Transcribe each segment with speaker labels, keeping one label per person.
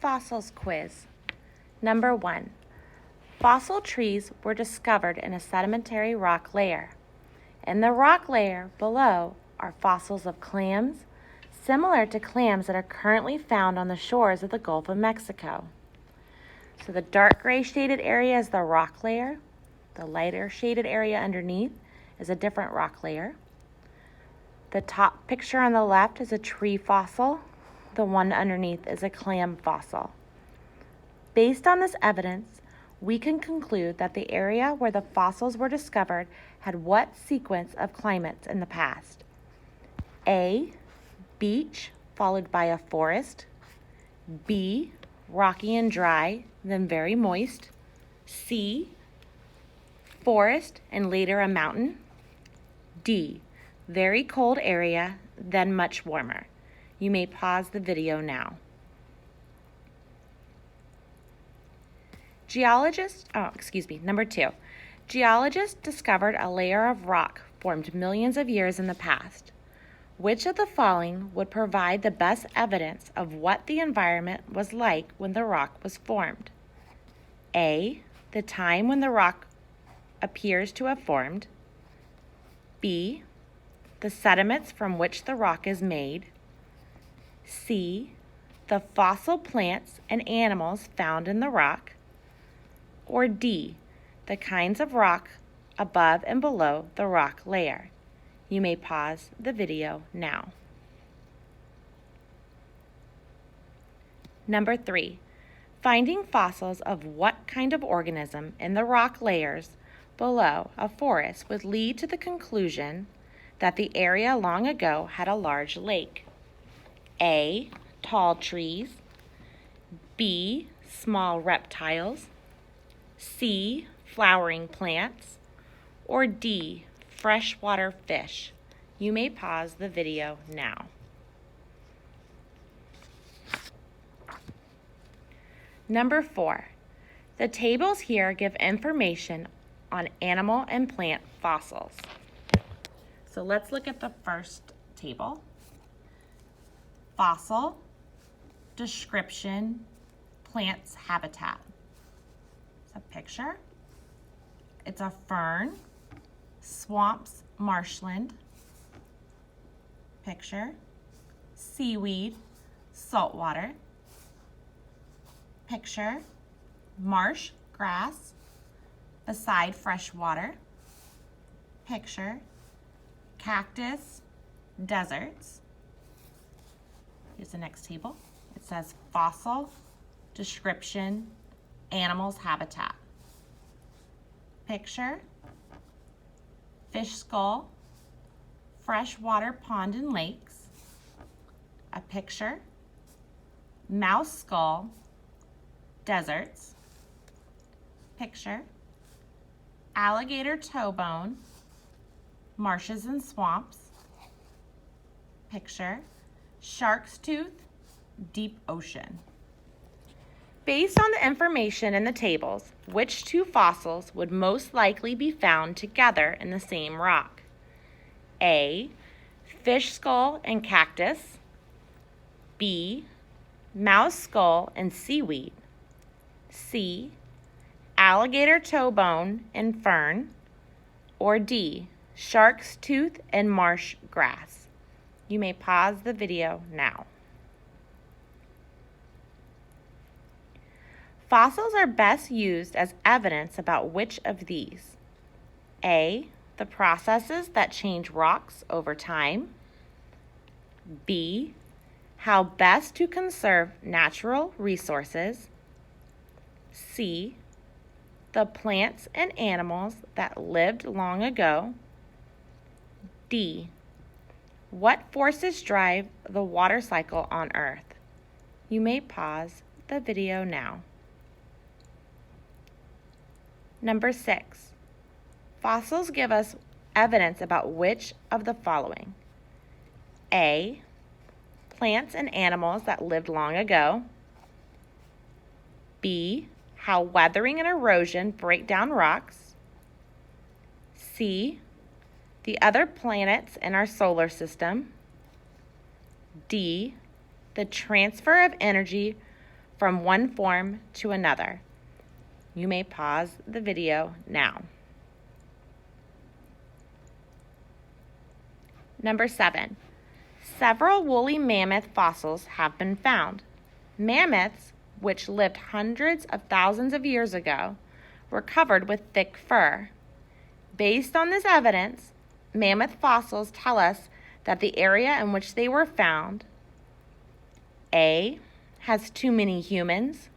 Speaker 1: Fossils quiz. Number 1. Fossil trees were discovered in a sedimentary rock layer. In the rock layer below are fossils of clams, similar to clams that are currently found on the shores of the Gulf of Mexico. So the dark gray shaded area is the rock layer. The lighter shaded area underneath is a different rock layer. The top picture on the left is a tree fossil. The one underneath is a clam fossil. Based on this evidence, we can conclude that the area where the fossils were discovered had what sequence of climates in the past? A, beach, followed by a forest. B, rocky and dry, then very moist. C, forest and later a mountain. D, very cold area, then much warmer. You may pause the video now. Number 2. Geologists discovered a layer of rock formed millions of years in the past. Which of the following would provide the best evidence of what the environment was like when the rock was formed? A, the time when the rock appears to have formed. B, the sediments from which the rock is made. C, the fossil plants and animals found in the rock. Or D, the kinds of rock above and below the rock layer. You may pause the video now. Number 3, finding fossils of what kind of organism in the rock layers below a forest would lead to the conclusion that the area long ago had a large lake. A, tall trees. B, small reptiles. C, flowering plants. Or D, freshwater fish. You may pause the video now. Number 4. The tables here give information on animal and plant fossils. So let's look at the first table. Fossil, description, plant's habitat. It's a picture. It's a fern, swamps, marshland. Picture, seaweed, saltwater. Picture, marsh, grass, beside fresh water. Picture, cactus, deserts. Here's the next table. It says fossil, description, animals, habitat. Picture, fish skull, freshwater pond and lakes. A picture, mouse skull, deserts. Picture, alligator toe bone, marshes and swamps. Picture, shark's tooth, deep ocean. Based on the information in the tables, which two fossils would most likely be found together in the same rock? A, fish skull and cactus. B, mouse skull and seaweed. C, alligator toe bone and fern. Or D, shark's tooth and marsh grass. You may pause the video now. Fossils are best used as evidence about which of these? A, the processes that change rocks over time. B, how best to conserve natural resources. C, the plants and animals that lived long ago. D, what forces drive the water cycle on Earth? You may pause the video now. Number 6, fossils give us evidence about which of the following? A, plants and animals that lived long ago. B, how weathering and erosion break down rocks. C, the other planets in our solar system. D, the transfer of energy from one form to another. You may pause the video now. Number 7. Several woolly mammoth fossils have been found. Mammoths, which lived hundreds of thousands of years ago, were covered with thick fur. Based on this evidence, mammoth fossils tell us that the area in which they were found, A, has too many humans,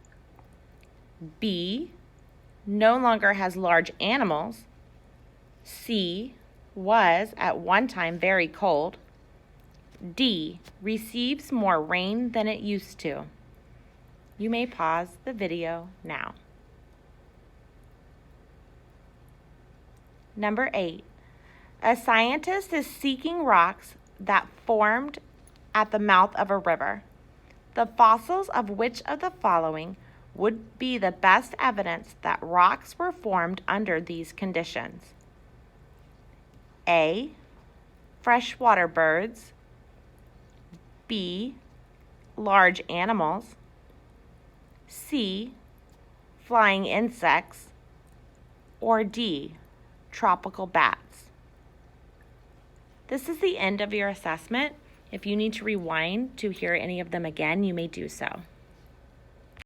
Speaker 1: B, no longer has large animals, C, was at one time very cold, D, receives more rain than it used to. You may pause the video now. Number 8. A scientist is seeking rocks that formed at the mouth of a river. The fossils of which of the following would be the best evidence that rocks were formed under these conditions? A, freshwater birds, B, large animals, C, flying insects, or D, tropical bats. This is the end of your assessment. If you need to rewind to hear any of them again, you may do so.